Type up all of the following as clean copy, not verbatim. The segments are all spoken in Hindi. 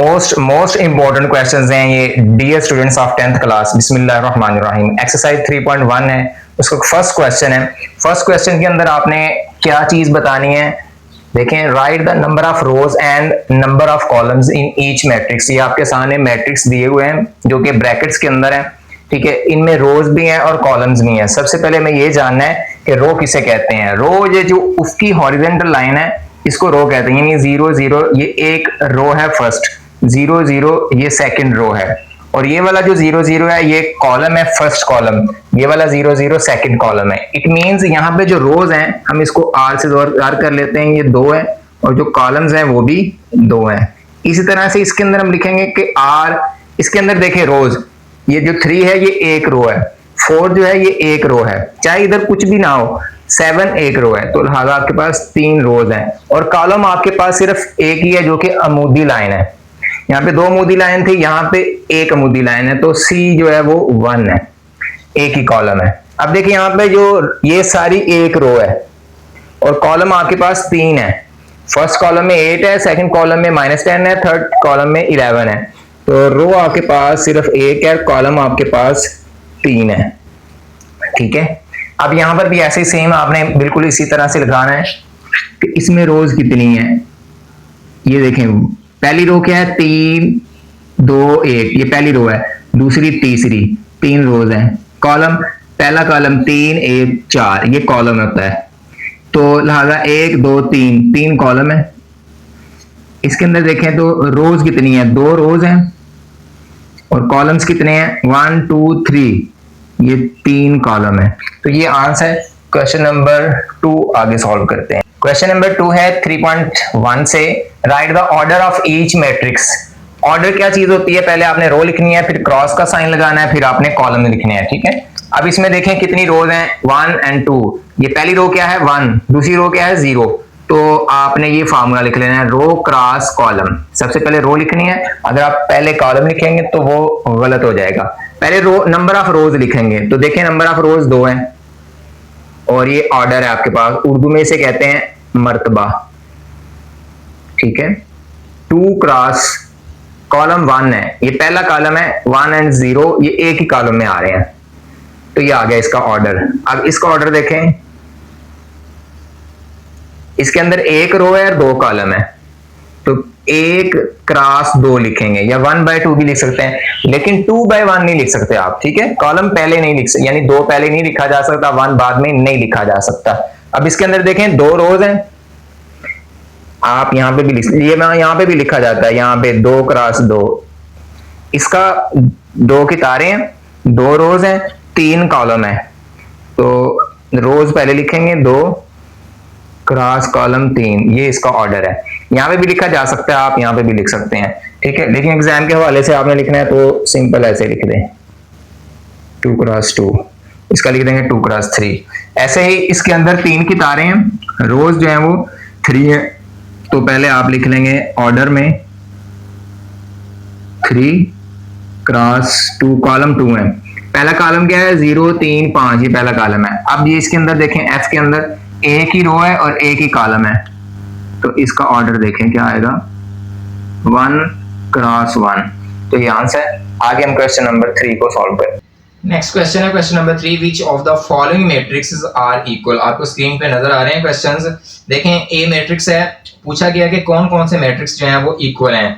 मोस्ट इंपॉर्टेंट क्वेश्चंस हैं ये dear students of 10th class. बिस्मिल्लाहिर्रहमानिर्रहीम। एक्सरसाइज 3.1 है, उसका फर्स्ट क्वेश्चन है। फर्स्ट क्वेश्चन के अंदर आपने क्या चीज बतानी है, देखें, write the number of rows and number of columns in each matrix. ये आपके सामने मैट्रिक्स दिए हुए हैं जो कि ब्रैकेट्स के अंदर है, ठीक है। इनमें रोज भी हैं और कॉलम्स भी हैं। सबसे पहले हमें ये जानना है कि रो किसे कहते हैं। रो ये जो उसकी हॉरिजॉन्टल लाइन है इसको रो कहते हैं, यानी 0 0 ये एक रो है फर्स्ट, 0 0 ये सेकंड रो है, और ये वाला जो 0 0 है ये कॉलम है फर्स्ट कॉलम, ये वाला 0 0 सेकंड कॉलम है। इट मींस यहाँ पे जो रोज हैं हम इसको आर से दौर कर लेते हैं, ये 2 है, और जो कॉलम्स हैं वो भी 2 हैं। इसी तरह से इसके अंदर हम लिखेंगे कि आर, इसके अंदर देखें रोज, ये जो 3 है ये एक रो है, 4 जो है ये एक रो है, चाहे इधर कुछ भी ना हो, 7 एक रो है, तो लिहाजा आपके पास 3 रोज हैं। और कॉलम आपके पास सिर्फ एक ही है जो कि अमूदी लाइन है। यहाँ पे 2 अमूदी लाइन थी, यहाँ पे एक अमूदी लाइन है, तो सी जो है वो 1 है, एक ही कॉलम है। अब देखिए यहाँ पे जो ये सारी एक रो है और कॉलम आपके पास 3 है। फर्स्ट कॉलम में 8 है, सेकंड कॉलम में -10 है, थर्ड कॉलम में 11 है, तो रो आपके पास सिर्फ एक है, कॉलम आपके पास 3 है, ठीक है। अब यहां पर भी ऐसे ही सेम आपने बिल्कुल इसी तरह से लगाना है कि इसमें रोज कितनी है। ये देखें, पहली रो क्या है, 3 2 1, ये पहली रो है, दूसरी तीसरी, 3 रोज हैं। कॉलम, पहला कॉलम 3 1 4, ये कॉलम होता है, तो लिहाजा 1 2 3 कॉलम है। इसके अंदर देखें तो रोज कितनी है, 2 रोज हैं, और कॉलम्स कितने हैं, 1 2 3, ये 3 कॉलम है। तो ये आंसर है क्वेश्चन नंबर 2। आगे सॉल्व करते हैं। क्वेश्चन नंबर 2 है 3.1 से, right the order of each matrix. Order क्या चीज होती है, पहले आपने रो लिखनी है, फिर क्रॉस का साइन लगाना है, फिर आपने कॉलम लिखने हैं, ठीक है। अब इसमें देखें कितनी रोज हैं, 1 और 2। ये पहली रो क्या है 1, दूसरी रो क्या है 0, तो आपने ये फार्मूला लिख लेना है, रो क्रॉस कॉलम। सबसे पहले रो लिखनी है, अगर आप पहले कॉलम लिखेंगे तो वो गलत हो जाएगा। पहले रो नंबर ऑफ रोज लिखेंगे, तो देखें नंबर ऑफ रोज 2 हैं, और ये ऑर्डर है आपके पास, उर्दू में इसे कहते हैं मर्तबा, ठीक है। 2 क्रॉस कॉलम 1 है, ये पहला कॉलम है, 1 और 0 ये एक ही कॉलम में आ रहे हैं, तो ये आ गया इसका ऑर्डर। अब इसका ऑर्डर देखें, इसके अंदर एक रो है और 2 कॉलम है, तो 1 क्रॉस 2 लिखेंगे, या 1/2 भी लिख सकते हैं, लेकिन 2/1 नहीं लिख सकते आप, ठीक है। कॉलम पहले नहीं लिख सकते, यानी 2 पहले नहीं लिखा जा सकता, 1 बाद में नहीं लिखा जा सकता। अब इसके अंदर देखें 2 रोज हैं, आप यहां पे भी लिख, ये यहां पे भी लिखा जाता है, यहां पे 2 क्रॉस 2, इसका 2 की तारें हैं, 2 रोज हैं, 3 कॉलम है, तो रोज पहले लिखेंगे, 2 क्रॉस कॉलम 3, ये इसका ऑर्डर है। यहाँ पे भी लिखा जा सकता है, आप यहाँ पे भी लिख सकते हैं, ठीक है, लेकिन एग्जाम के हवाले से आपने लिखना है तो सिंपल ऐसे लिख दें, 2 क्रॉस 2, इसका लिख देंगे 2 क्रॉस 3। ऐसे ही इसके अंदर 3 की तारें हैं, रोज जो है वो 3 है, तो पहले आप लिख लेंगे ऑर्डर में 3 क्रॉस 2, कॉलम 2 है, पहला कॉलम क्या है 0 3 5, ये पहला कॉलम है। अब ये इसके अंदर देखें, एफ के अंदर एक ही रो है और एक ही कॉलम है, तो इसका ऑर्डर देखें क्या आएगा, 1 क्रॉस 1, तो ये आंसर है। आगे हम क्वेश्चन नंबर 3 को सॉल्व करें। नेक्स्ट क्वेश्चन है question number 3, which of the following matrices are equal. आपको स्क्रीन पे नजर आ रहे हैं क्वेश्चंस, देखें ए मैट्रिक्स है, पूछा गया कि कौन कौन से मैट्रिक्स जो हैं वो इक्वल हैं।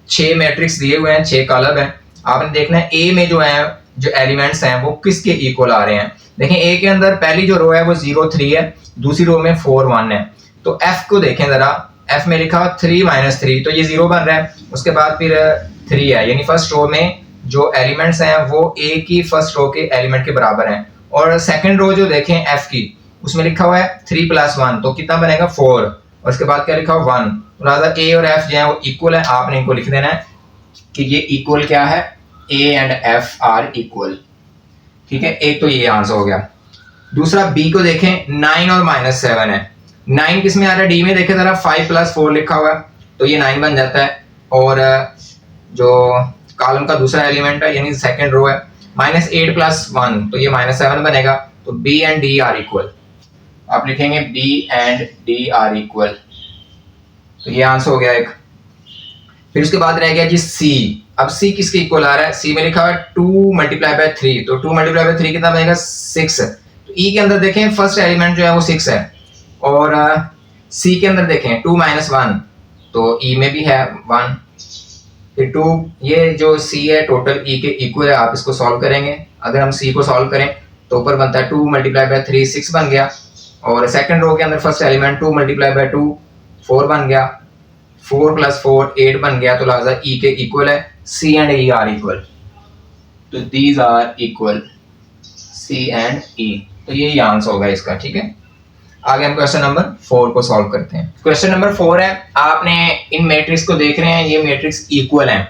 6 मैट्रिक्स दिए हुए हैं, 6 कॉलम है, आपने देखना है ए में जो है जो एलिमेंट्स हैं वो किसके इक्वल आ रहे हैं। देखें ए के अंदर पहली जो रो है वो 0 3 है, दूसरी रो में 4 1 है, तो एफ को देखें जरा, एफ में लिखा 3 - 3, तो ये 0 बन रहा है, उसके बाद फिर 3 है, यानी फर्स्ट रो में जो एलिमेंट्स हैं वो ए की फर्स्ट रो के एलिमेंट के बराबर हैं। और सेकंड रो जो देखें एफ की, उसमें लिखा हुआ है 3 + 1, तो कितना बनेगा 4, और उसके बाद क्या लिखा हुआ 1, तो लिहाजा ए और एफ जो है वो इक्वल है। आपने इनको लिख देना है कि ये इक्वल क्या है, A and F R equal, ठीक है। एक तो ये आंसर हो गया। दूसरा बी को देखें, 9 और -7 है, 9 किस में आ रहा है, डी में देखें जरा, 5 + 4 लिखा हुआ है, तो ये 9 बन जाता है, और जो कॉलम का दूसरा एलिमेंट है यानी सेकंड रो है, -8 + 1, तो ये -7 बनेगा, तो b and d are equal. आप लिखेंगे b and d are equal, तो ये आंसर हो गया एक। फिर उसके बाद रह गया जी सी। अब सी किसके इक्वल आ रहा है? सी में लिखा हुआ है 2 मल्टीप्लाई बाय 3, तो 2 मल्टीप्लाई बाय 3 कितना बनेगा? 6। तो ई के अंदर देखें फर्स्ट एलिमेंट जो है वो 6 है, और सी के अंदर देखें 2 माइनस 1, तो ई में भी है 1। फिर 2, ये जो सी है टोटल ई के इक्वल है, आप इसको सॉल्व करेंगे। अगर हम सी को सॉल्व करें तो ऊपर बनता है 2 मल्टीप्लाई बाय 3 6 बन गया, और सेकंड रो के अंदर फर्स्ट एलिमेंट 2 मल्टीप्लाई बाय 2 4 बन गया, 4 प्लस 4 8 बन गया, तो लिहाजा ई के इक्वल है। C and E R equal, तो these are equal C and E, तो ये आंसर होगा इसका। ठीक है, आगे हम क्वेश्चन नंबर 4 को सॉल्व करते हैं। क्वेश्चन नंबर 4 है, आपने इन मैट्रिक्स को देख रहे हैं, ये मैट्रिक्स इक्वल हैं,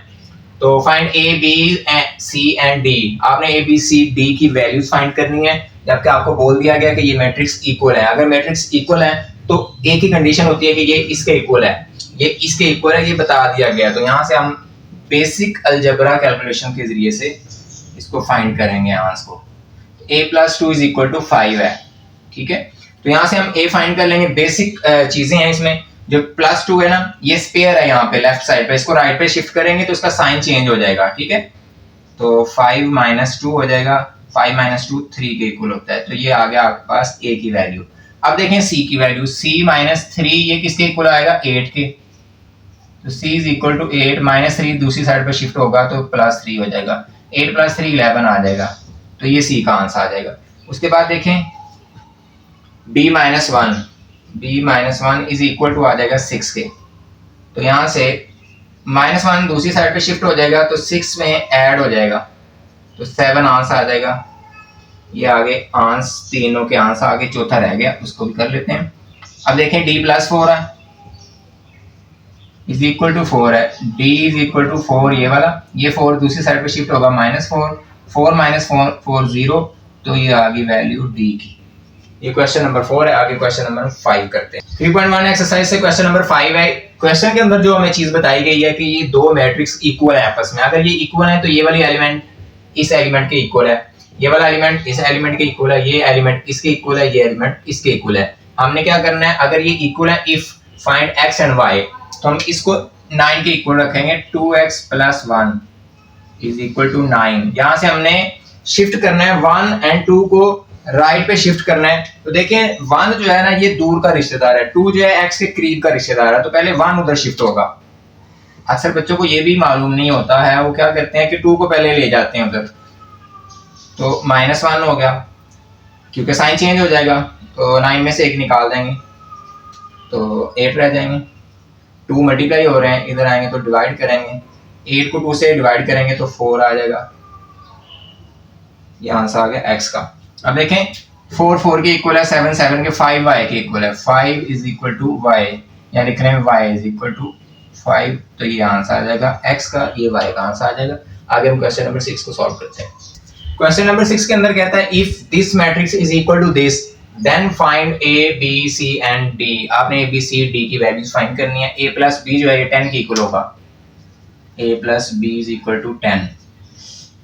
तो find a b c and d. आपने ए बी सी डी की वैल्यूज फाइंड करनी है, जबकि आपको बोल दिया गया कि ये मैट्रिक्स इक्वल है। अगर मैट्रिक्स इक्वल है तो एक ही कंडीशन होती है कि ये इसके इक्वल है, ये इसके इक्वल है, ये बता दिया गया। तो यहाँ से हम बेसिक अलजेब्रा कैलकुलेशन के जरिए से इसको फाइंड करेंगे आंसर को। a plus 2 is equal to 5 है। ठीक है, तो यहाँ से हम a फाइंड कर लेंगे। बेसिक चीजें हैं इसमें, जो प्लस 2 है ना, ये स्पेयर है यहाँ पे लेफ्ट साइड पे, इसको राइट पे शिफ्ट करेंगे तो इसका साइन चेंज हो जाएगा। ठीक है, तो 5 माइनस 2 हो जाएगा, 5 माइनस 2 3 के इक्वल होता है, तो ये आ गया आपके पास a की वैल्यू। अब देखें c की वैल्यू, c माइनस 3 ये किसके इक्वल आएगा? 8 के, तो c is equal to 8 minus 3 दूसरी साइड पे शिफ्ट होगा तो प्लस 3 हो जाएगा, 8 प्लस 3 11 आ जाएगा, तो ये c का आंसर आ जाएगा। उसके बाद देखें b minus 1, b minus 1 is equal to आ जाएगा 6 के, तो यहाँ से माइनस 1 दूसरी साइड पे शिफ्ट हो जाएगा तो 6 में ऐड हो जाएगा, तो 7 आंसर आ जाएगा। ये आगे आंसर, तीनों के आंसर आगे, चौथा रह गया, उसको भी कर लेते हैं। अब देखें d प्लस 4 है इज इक्वल टू 4 है, d इज इक्वल टू 4, ये वाला, ये 4 दूसरी साइड पे शिफ्ट होगा माइनस 4, 4 माइनस 4 0, तो ये आ गई वैल्यू d की। ये क्वेश्चन नंबर 4 है। आगे क्वेश्चन नंबर 5 करते हैं। 3.1 एक्सरसाइज से क्वेश्चन नंबर 5 है। क्वेश्चन के अंदर जो हमें चीज बताई गई है कि ये दो मैट्रिक्स इक्वल है आपस में। अगर ये इक्वल है तो ये वाली एलिमेंट इस एलिमेंट के इक्वल है, ये वाला एलिमेंट इस एलिमेंट के इक्वल है, ये एलिमेंट इसके इक्वल है, ये एलिमेंट इसके इक्वल है। हमने क्या करना है, अगर ये इक्वल है, if find x and y, तो हम इसको 9 के इक्वल रखेंगे। 2x plus 1 is equal to 9। यहाँ से हमने शिफ्ट करना है 1 एंड 2 को राइट पे शिफ्ट करना है। तो देखें 1 जो है ना, ये दूर का रिश्तेदार है, 2 जो है x के करीब का रिश्तेदार है, तो पहले 1 उधर शिफ्ट होगा। अक्सर बच्चों को ये भी मालूम नहीं होता है, वो क्या करते हैं कि 2 को पहले ले जाते हैं उधर, तो माइनस 1 हो गया, क्योंकि साइन चेंज हो जाएगा, तो 9 में से 1 निकाल देंगे तो 8 रह जाएंगे। 2 मल्टीप्लाई हो रहे हैं, इधर आएंगे तो डिवाइड करेंगे, 8 को 2 से डिवाइड करेंगे तो 4 आ जाएगा। ये आंसर आ गया x का। अब देखें 4 4 के इक्वल है, 7 7 के, 5 y के इक्वल है, 5 इज इक्वल टू y, या लिख रहे हैं y इज इक्वल टू 5, तो ये आंसर आ जाएगा x का, ये y का आंसर आ जाएगा। आगे हम क्वेश्चन नंबर 6 को सॉल्व करते हैं। क्वेश्चन नंबर 6 के अंदर कहता है if this matrix is equal to this then find a b c and d। आपने a b c d की वैल्यूज फाइंड करनी है। a प्लस b जो है ये 10 के इक्वल होगा, a plus b is equal to 10,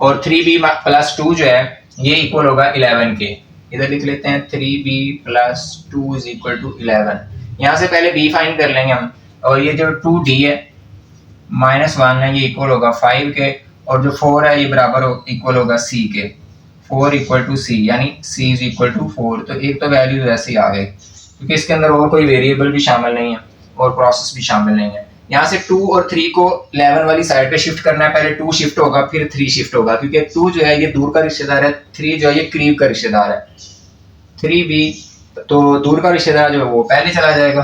और 3b प्लस 2 जो है ये इक्वल होगा 11 के। इधर लिख लेते हैं 3b plus 2 is equal to 11। यहाँ से पहले b फाइंड कर लेंगे हम, और ये जो 2d है माइनस 1 है, ये इक्वल होगा 5 के, और जो 4 है ये बराबर इक्वल होगा c के। 4 इक्वल टू c, यानी c इज इक्वल टू 4। तो एक तो वैल्यू ऐसे ही आ गई, क्योंकि इसके अंदर और कोई वेरिएबल भी शामिल नहीं है और प्रोसेस भी शामिल नहीं है। यहाँ से 2 और 3 को 11 वाली साइड पे शिफ्ट करना है, पहले 2 शिफ्ट होगा फिर 3 शिफ्ट होगा, क्योंकि 2 जो है ये दूर का रिश्तेदार है, 3 जो है ये करीब का रिश्तेदार है। 3b तो दूर का रिश्तेदार जो है वो पहले चला जाएगा,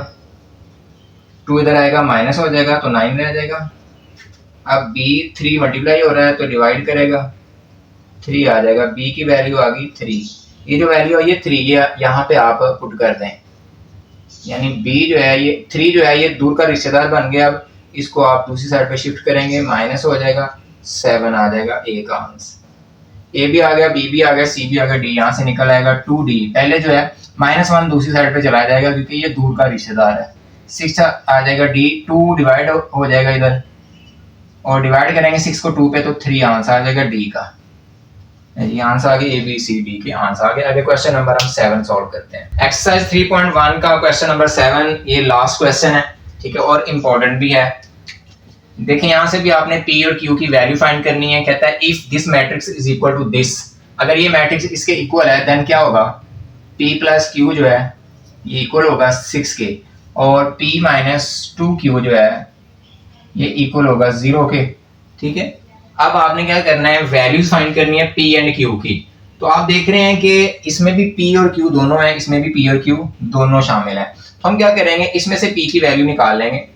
2 इधर आएगा माइनस हो जाएगा तो 9 रह जाएगा। अब b 3 मल्टीप्लाई हो रहा है तो डिवाइड करेगा, 3 आ जाएगा, b की वैल्यू आ गई 3। ये जो वैल्यू है ये 3 ये यहाँ पे आप पुट कर दें, यानी b जो है ये 3 जो है ये दूर का रिश्तेदार बन गया। अब इसको आप दूसरी साइड पे शिफ्ट करेंगे, माइनस हो जाएगा, 7 आ जाएगा a का आंसर। a भी आ गया, b भी आ गया, c भी आ गया, d यहाँ से निकल आएगा 2d। पहले जो है -1 दूसरी साइड पे चला जाएगा क्योंकि ये दूर का रिश्तेदार है। 6 आ जाएगा d, 2 डिवाइड हो जाएगा इधर, और डिवाइड करेंगे 6 को 2 पे तो 3 आंसर आ जाएगा d का। ये आंसर आ गया a b c d के आंसर आ गए। आगे क्वेश्चन नंबर हम 7 सॉल्व करते हैं। एक्सरसाइज 3.1 का क्वेश्चन नंबर 7 ये लास्ट क्वेश्चन है, ठीक है, और इम्पोर्टेंट भी है। देखें यहाँ से भी आपने P और Q की वैल्यू फाइंड करनी है। कहता है if this matrix is equal to this, अगर ये मैट्रिक्स इसके इक्वल है देन क्या होगा, P प्लस Q जो है ये इक्वल होगा 6 के, और P माइनस 2Q जो है ये इक्वल होगा 0 के। ठीक है, अब आपने क्या करना है, वैल्यूज फाइंड करनी है P एंड Q की। तो आप देख रहे हैं कि इसमें भी P और Q दोनों है, इसमें भी P और Q दोनों शामिल है। तो हम क्या करेंगे, इसमें से P की वैल्यू निकाल लेंगे।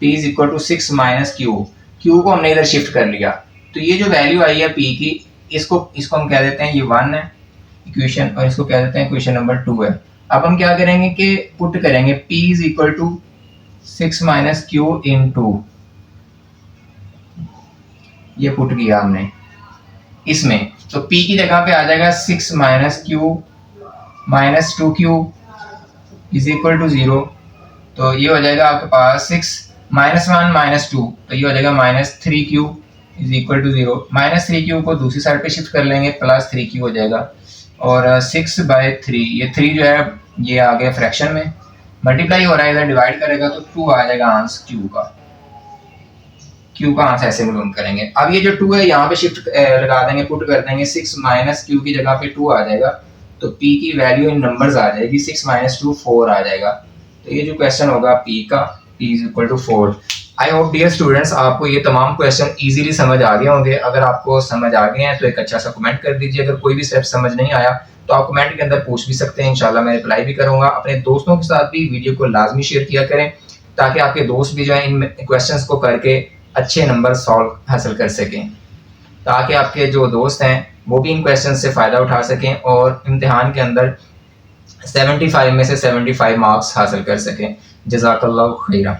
P is equal to 6 minus Q, Q को हमने इधर शिफ्ट कर लिया, तो ये जो वैल्यू आई है P की, इसको हम कह देते हैं ये 1 है इक्वेशन, और इसको कह देते हैं इक्वेशन नंबर 2 है। अब हम क्या करेंगे कि पुट करेंगे P is equal to 6 minus Q in 2, ये पुट किया हमने इसमें, तो P की जगह पे आ जाएगा 6 minus Q minus 2Q is equal to 0। तो ये हो जाएगा आपके पास 6 माइनस 1 माइनस 2, तो ये हो जाएगा minus 3Q is equal to 0। Minus 3Q को दूसरी साइड पे शिफ्ट कर लेंगे, प्लस 3Q हो जाएगा, और 6/3, ये 3 जो है ये आ गया फ्रैक्शन में, मल्टीप्लाई हो रहा है, इधर डिवाइड करेगा तो 2 आ जाएगा आंसर Q का आंसर ऐसे मालूम करेंगे। अब ये जो 2 है यहाँ पे शिफ्ट लगा देंगे, पुट कर देंगे, 6 माइनस Q की जगह पे 2 आ जाएगा, तो P की वैल्यू इन नंबर्स आ जाएगी, 6 माइनस 2 4 आ जाएगा। तो ये जो क्वेश्चन होगा P का, P is equal to 4। I hope dear students आपको ये तमाम क्वेश्चन इजीली समझ आ गए होंगे। अगर आपको समझ आ गए हैं तो एक अच्छा सा कमेंट कर दीजिए। अगर कोई भी स्टेप समझ नहीं आया तो आप कमेंट के अंदर पूछ भी सकते हैं, इंशाल्लाह मैं रिप्लाई भी करूंगा। अपने दोस्तों के साथ भी वीडियो को लाजमी शेयर किया करें, ताकि आपके दोस्त भी जो है इन क्वेश्चंस को करके अच्छे नंबर सॉल्व हासिल कर सकें, ताकि आपके जो दोस्त हैं वो भी इन क्वेश्चन से फ़ायदा उठा सकें और इम्तिहान के अंदर 75 में से 75 मार्क्स हासिल कर सकें। जज़ाकल्लाहु खैरा।